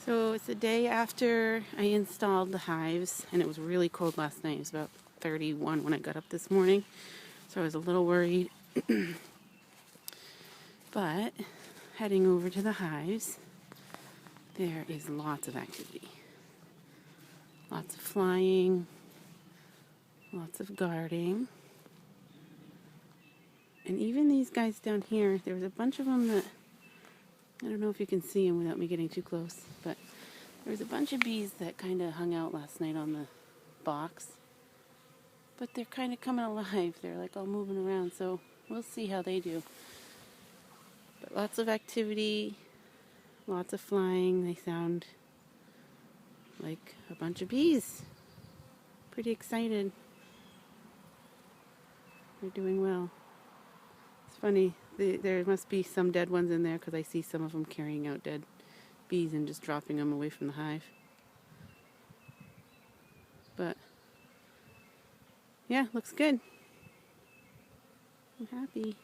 So it's the day after I installed the hives, and it was really cold last night. It was about 31 when I got up this morning, so I was a little worried. But heading over to the hives, there is lots of activity. Lots of flying, lots of guarding. And even these guys down here, there was a bunch of them that, I don't know if you can see them without me getting too close, but there was a bunch of bees that kind of hung out last night on the box. But they're kind of coming alive. They're like all moving around, so we'll see how they do. But lots of activity, lots of flying. They sound like a bunch of bees. Pretty excited. They're doing well. It's funny, there must be some dead ones in there because I see some of them carrying out dead bees and just dropping them away from the hive. But yeah, looks good. I'm happy.